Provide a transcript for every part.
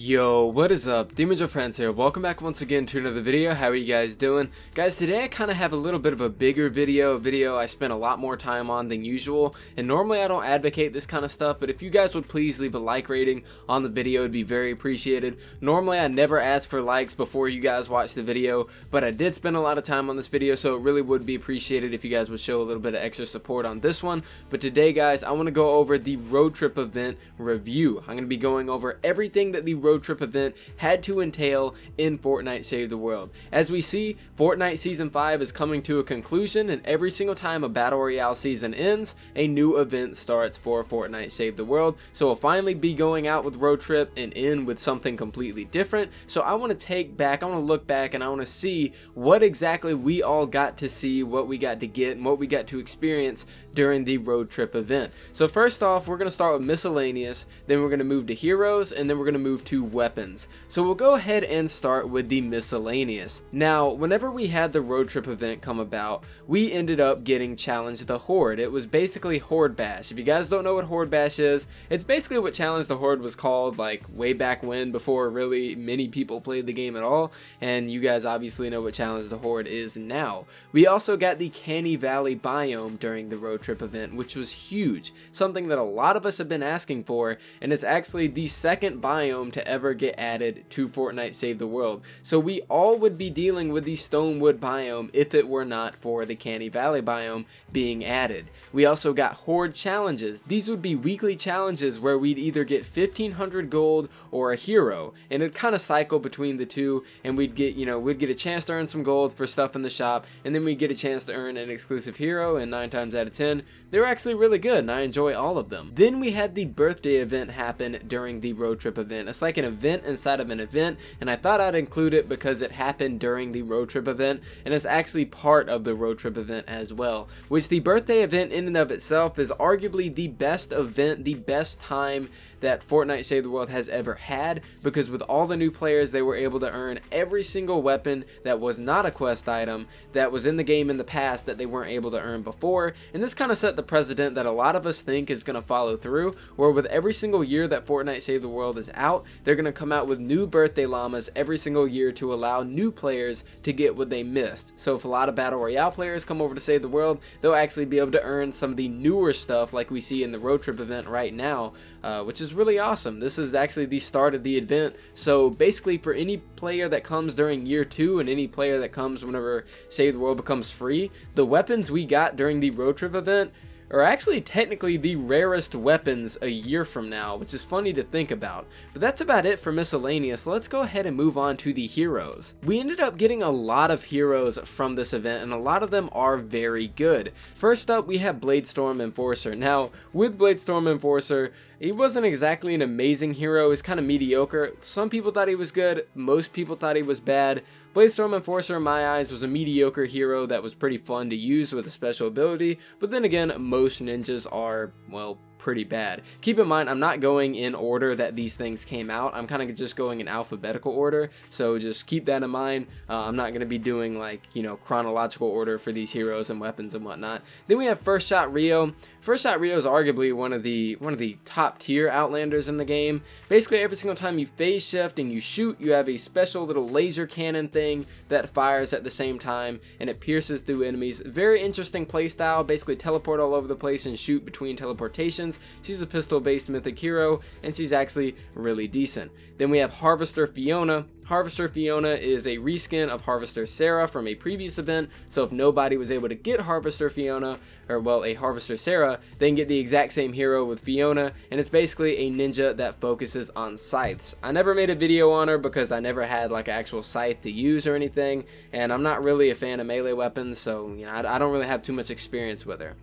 Yo, what is up? Demons of Friends here. Welcome back once again to another video. How are you guys doing? Guys, today I kind of have a little bit of a bigger video, I spent a lot more time on than usual, and normally I don't advocate this kind of stuff, but if you guys would please leave a like rating on the video, it'd be very appreciated. Normally I never ask for likes before you guys watch the video, but I did spend a lot of time on this video, so it really would be appreciated if you guys would show a little bit of extra support on this one. But today, guys, I want to go over the road trip event review. I'm going to be going over everything that the road trip event had to entail in Fortnite Save the World. As we see, Fortnite Season 5 is coming to a conclusion, and every single time a Battle Royale season ends, a new event starts for Fortnite Save the World. So we'll finally be going out with road trip and end with something completely different. So I want to look back and I want to see what exactly we all got to see, what we got to get, and what we got to experience during the road trip event. So first off, we're going to start with Miscellaneous, then we're going to move to Heroes, and then we're going to move to Weapons. So we'll go ahead and start with the Miscellaneous. Now, whenever we had the road trip event come about, we ended up getting Challenge the Horde. It was basically Horde Bash. If you guys don't know what Horde Bash is, it's basically what Challenge the Horde was called like way back when, before really many people played the game at all, and you guys obviously know what Challenge the Horde is now. We also got the Canny Valley biome during the road trip event, which was huge, something that a lot of us have been asking for, and it's actually the second biome to ever get added to Fortnite Save the World. So we all would be dealing with the Stonewood biome if it were not for the Canny Valley biome being added. We also got Horde Challenges. These would be weekly challenges where we'd either get 1500 gold or a hero, and it'd kind of cycle between the two, and we'd get a chance to earn some gold for stuff in the shop, and then we'd get a chance to earn an exclusive hero, and 9 times out of 10 they were actually really good, and I enjoy all of them. Then we had the birthday event happen during the road trip event. It's like an event inside of an event, and I thought I'd include it because it happened during the road trip event, and it's actually part of the road trip event as well. Which the birthday event in and of itself is arguably the best event, the best time that Fortnite Save the World has ever had, because with all the new players, they were able to earn every single weapon that was not a quest item that was in the game in the past that they weren't able to earn before. And this kind of set the precedent that a lot of us think is going to follow through, where with every single year that Fortnite Save the World is out, they're going to come out with new birthday llamas every single year to allow new players to get what they missed. So if a lot of Battle Royale players come over to Save the World, they'll actually be able to earn some of the newer stuff like we see in the road trip event right now, which is really awesome. This is actually the start of the event, so basically for any player that comes during year 2 and any player that comes whenever Save the World becomes free, the weapons we got during the road trip event are actually technically the rarest weapons a year from now, which is funny to think about. But that's about it for Miscellaneous. Let's go ahead and move on to the heroes. We ended up getting a lot of heroes from this event, and a lot of them are very good. First up, we have Bladestorm Enforcer. Now, with Bladestorm Enforcer, he wasn't exactly an amazing hero. He's kind of mediocre. Some people thought he was good, most people thought he was bad. Bladestorm Enforcer, in my eyes, was a mediocre hero that was pretty fun to use with a special ability, but then again, most ninjas are, well, pretty bad. Keep in mind, I'm not going in order that these things came out. I'm kind of just going in alphabetical order, so just keep that in mind. I'm not going to be doing like, chronological order for these heroes and weapons and whatnot. Then we have First Shot Rio. First Shot Rio is arguably one of the top tier Outlanders in the game. Basically, every single time you phase shift and you shoot, you have a special little laser cannon thing that fires at the same time, and it pierces through enemies. Very interesting playstyle. Basically, teleport all over the place and shoot between teleportations. She's a pistol-based mythic hero, and she's actually really decent. Then we have Harvester Fiona. Harvester Fiona is a reskin of Harvester Sarah from a previous event, so if nobody was able to get Harvester Fiona, or well, a Harvester Sarah, they can get the exact same hero with Fiona, and it's basically a ninja that focuses on scythes. I never made a video on her because I never had like an actual scythe to use or anything, and I'm not really a fan of melee weapons, so I don't really have too much experience with her.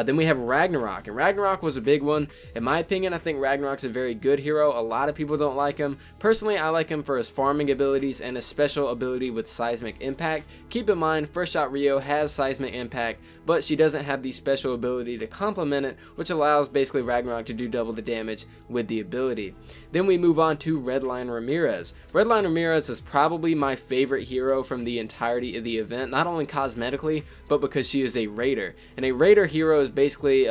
Then we have Ragnarok, and Ragnarok was a big one. In my opinion, I think Ragnarok's a very good hero. A lot of people don't like him. Personally, I like him for his farming abilities and his special ability with seismic impact. Keep in mind, First Shot Rio has seismic impact, but she doesn't have the special ability to complement it, which allows basically Ragnarok to do double the damage with the ability. Then we move on to Line Ramirez. Line Ramirez is probably my favorite hero from the entirety of the event, not only cosmetically, but because she is a raider. And a raider hero is basically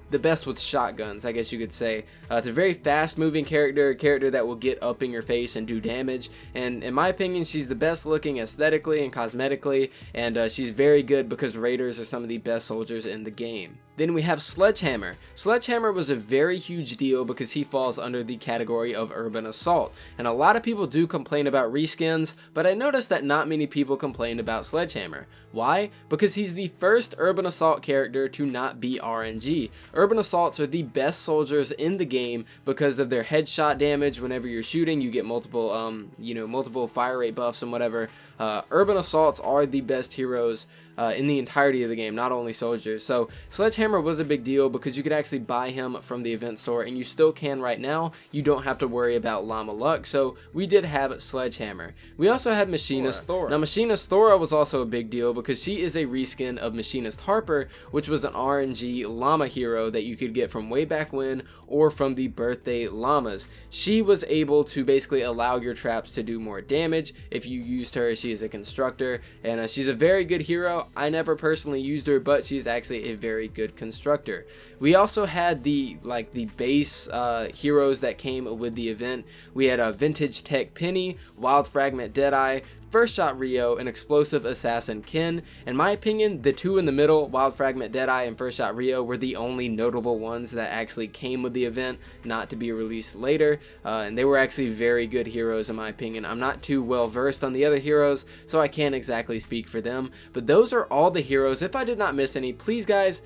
the best with shotguns, I guess you could say. It's a very fast moving character, a character that will get up in your face and do damage, and in my opinion she's the best looking aesthetically and cosmetically, and she's very good because raiders are some of the best soldiers in the game. Then we have Sledgehammer. Sledgehammer was a very huge deal because he falls under the category of urban assault, and a lot of people do complain about reskins, but I noticed that not many people complained about Sledgehammer. Why? Because he's the first urban assault character to not be RNG. Urban assaults are the best soldiers in the game because of their headshot damage. Whenever you're shooting, you get multiple multiple fire rate buffs and whatever. Urban assaults are the best heroes in the entirety of the game, not only soldiers. So Sledgehammer was a big deal because you could actually buy him from the event store, and you still can right now. You don't have to worry about llama luck, so we did have Sledgehammer. We also had Machinist Thora. Now Machinist Thora was also a big deal because she is a reskin of Machinist Harper, which was an RNG llama hero that you could get from way back when or from the birthday llamas. She was able to basically allow your traps to do more damage if you used her. She is a constructor, and she's a very good hero. I never personally used her, but she's actually a very good constructor. We also had the base heroes that came with the event. We had a Vintage Tech Penny, Wild Fragment Deadeye, First Shot Rio, and Explosive Assassin Ken. In my opinion, the two in the middle, Wild Fragment Deadeye and First Shot Rio, were the only notable ones that actually came with the event, not to be released later, and they were actually very good heroes in my opinion. I'm not too well versed on the other heroes, so I can't exactly speak for them, but those are all the heroes. If I did not miss any, please guys,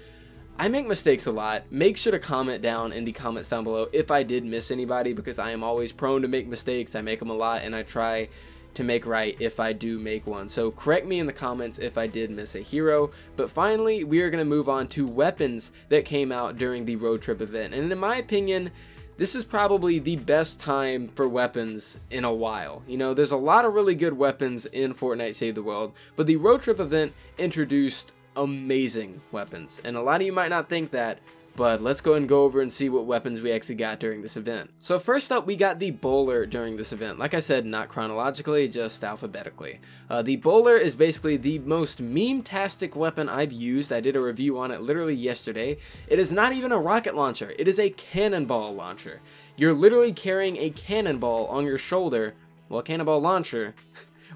I make mistakes a lot. Make sure to comment down in the comments down below if I did miss anybody, because I am always prone to make mistakes. I make them a lot, and I try to make right if I do make one. So correct me in the comments if I did miss a hero. But finally, we are going to move on to weapons that came out during the road trip event. And in my opinion, this is probably the best time for weapons in a while. You know, there's a lot of really good weapons in Fortnite Save the World, but the road trip event introduced amazing weapons. And a lot of you might not think that, but let's go and go over and see what weapons we actually got during this event. So first up, we got the bowler during this event. Like I said, not chronologically, just alphabetically. The bowler is basically the most meme-tastic weapon I've used. I did a review on it literally yesterday. It is not even a rocket launcher. It is a cannonball launcher. You're literally carrying a cannonball on your shoulder. Well, a cannonball launcher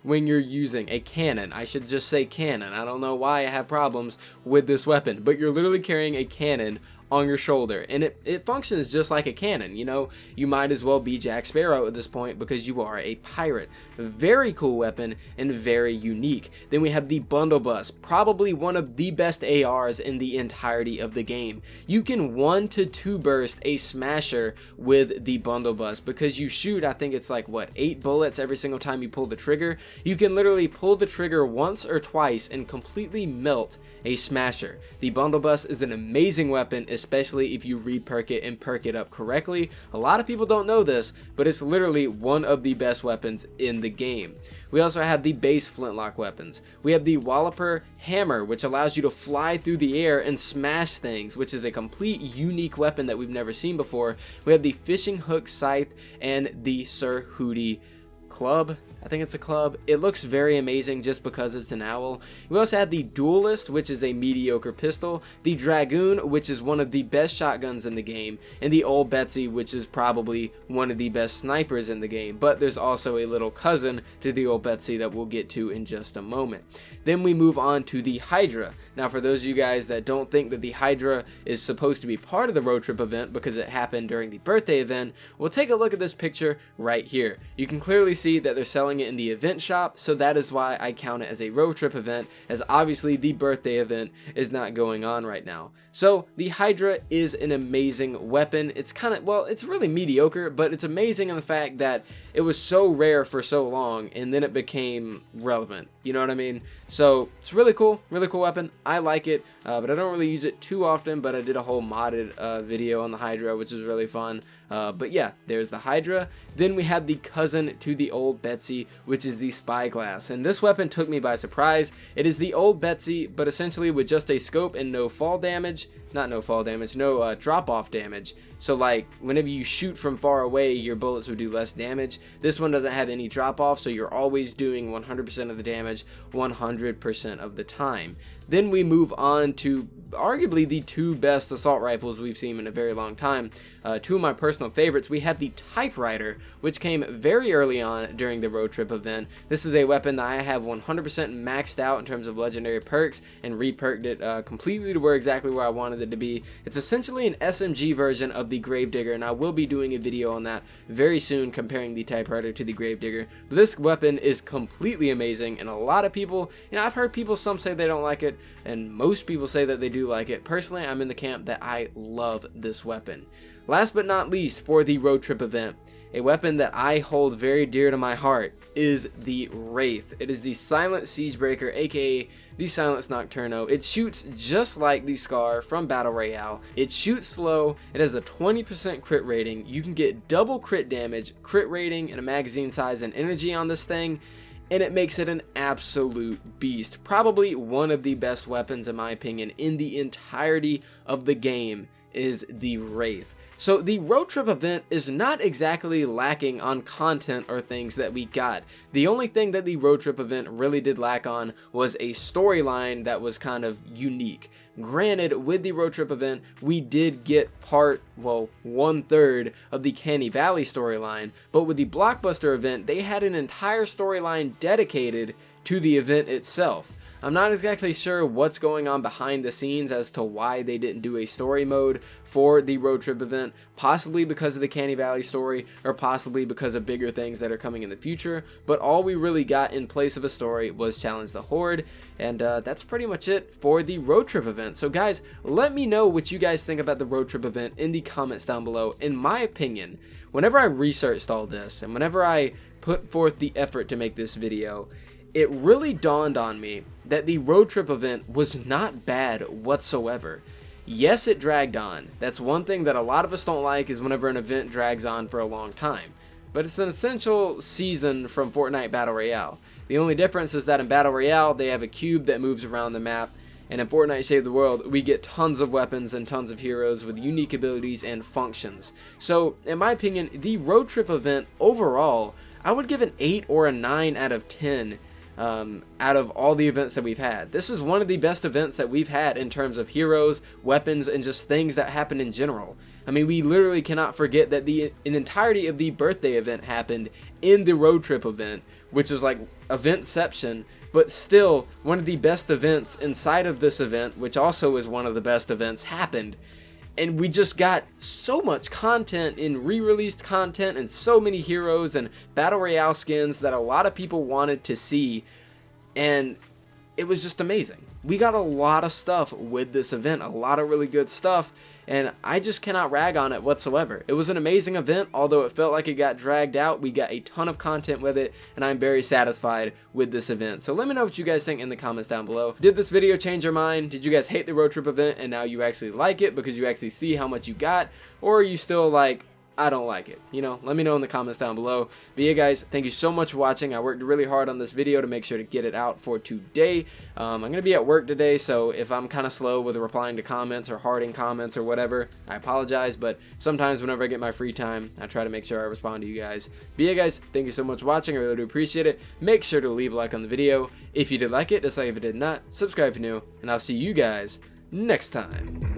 when you're using a cannon. I should just say cannon. I don't know why I have problems with this weapon, but you're literally carrying a cannon on your shoulder, and it functions just like a cannon. You know, you might as well be Jack Sparrow at this point because you are a pirate. Very cool weapon and very unique. Then we have the bundle bus, probably one of the best ARs in the entirety of the game. You can 1 to 2 burst a smasher with the bundle bus because you shoot, I think it's like what, 8 bullets every single time you pull the trigger. You can literally pull the trigger once or twice and completely melt a smasher. The bundle bus is an amazing weapon, especially if you re-perk it and perk it up correctly. A lot of people don't know this, but it's literally one of the best weapons in the game. We also have the base Flintlock weapons. We have the Walloper Hammer, which allows you to fly through the air and smash things, which is a complete unique weapon that we've never seen before. We have the Fishing Hook Scythe and the Sir Hootie Club. I think it's a club. It looks very amazing just because it's an owl. We also have the Duelist, which is a mediocre pistol, the Dragoon, which is one of the best shotguns in the game, and the Old Betsy, which is probably one of the best snipers in the game. But there's also a little cousin to the Old Betsy that we'll get to in just a moment. Then we move on to the Hydra. Now, for those of you guys that don't think that the Hydra is supposed to be part of the road trip event because it happened during the birthday event, we'll take a look at this picture right here. You can clearly see that they're selling it in the event shop, so that is why I count it as a road trip event, as obviously the birthday event is not going on right now. So the Hydra is an amazing weapon. It's kind of, well, it's really mediocre, but it's amazing in the fact that it was so rare for so long and then it became relevant. You know what I mean? So it's really cool weapon. I like it, but I don't really use it too often, but I did a whole modded video on the Hydra, which was really fun. But yeah, there's the Hydra. Then we have the cousin to the Old Betsy, which is the Spyglass. And this weapon took me by surprise. It is the Old Betsy, but essentially with just a scope and no fall damage. Not no fall damage, no drop-off damage. So like, whenever you shoot from far away, your bullets would do less damage. This one doesn't have any drop-off, so you're always doing 100% of the damage 100% of the time. Then we move on to arguably the two best assault rifles we've seen in a very long time. Two of my personal favorites. We had the Typewriter, which came very early on during the road trip event. This is a weapon that I have 100% maxed out in terms of legendary perks and reperked it completely to exactly where I wanted it to be. It's essentially an SMG version of the Gravedigger, and I will be doing a video on that very soon comparing the Typewriter to the Gravedigger. But this weapon is completely amazing, and a lot of people, I've heard people, some say they don't like it, and most people say that they do like it. Personally, I'm in the camp that I love this weapon. Last but not least, for the road trip event, a weapon that I hold very dear to my heart is the Wraith. It is the Silent Siegebreaker, aka the Silent Nocturna. It shoots just like the Scar from Battle Royale. It shoots slow, it has a 20% crit rating, you can get double crit damage, crit rating, and a magazine size and energy on this thing, and it makes it an absolute beast. Probably one of the best weapons, in my opinion, in the entirety of the game is the Wraith. So the road trip event is not exactly lacking on content or things that we got. The only thing that the road trip event really did lack on was a storyline that was kind of unique. Granted, with the road trip event, we did get one third of the Canny Valley storyline, but with the Blockbuster event, they had an entire storyline dedicated to the event itself. I'm not exactly sure what's going on behind the scenes as to why they didn't do a story mode for the road trip event, possibly because of the Canny Valley story, or possibly because of bigger things that are coming in the future, but all we really got in place of a story was Challenge the Horde, and that's pretty much it for the road trip event. So guys, let me know what you guys think about the road trip event in the comments down below. In my opinion, whenever I researched all this, and whenever I put forth the effort to make this video, it really dawned on me that the road trip event was not bad whatsoever. Yes, it dragged on. That's one thing that a lot of us don't like, is whenever an event drags on for a long time. But it's an essential season from Fortnite Battle Royale. The only difference is that in Battle Royale, they have a cube that moves around the map, and in Fortnite Save the World, we get tons of weapons and tons of heroes with unique abilities and functions. So, in my opinion, the road trip event overall, I would give an 8 or a 9 out of 10 out of all the events that we've had. This is one of the best events that we've had in terms of heroes, weapons, and just things that happen in general. I mean, we literally cannot forget that an entirety of the birthday event happened in the road trip event, which is like eventception, but still one of the best events inside of this event, which also is one of the best events, happened. And we just got so much content in re-released content and so many heroes and Battle Royale skins that a lot of people wanted to see, and it was just amazing. We got a lot of stuff with this event, a lot of really good stuff, and I just cannot rag on it whatsoever. It was an amazing event, although it felt like it got dragged out. We got a ton of content with it, and I'm very satisfied with this event. So let me know what you guys think in the comments down below. Did this video change your mind? Did you guys hate the road trip event and now you actually like it because you actually see how much you got? Or are you still like, I don't like it? Let me know in the comments down below. But yeah guys, thank you so much for watching. I worked really hard on this video to make sure to get it out for today. I'm going to be at work today, so if I'm kind of slow with replying to comments or hearting comments or whatever, I apologize, but sometimes whenever I get my free time, I try to make sure I respond to you guys. But yeah guys, thank you so much for watching. I really do appreciate it. Make sure to leave a like on the video if you did like it, dislike if you did not, subscribe if you're new, and I'll see you guys next time.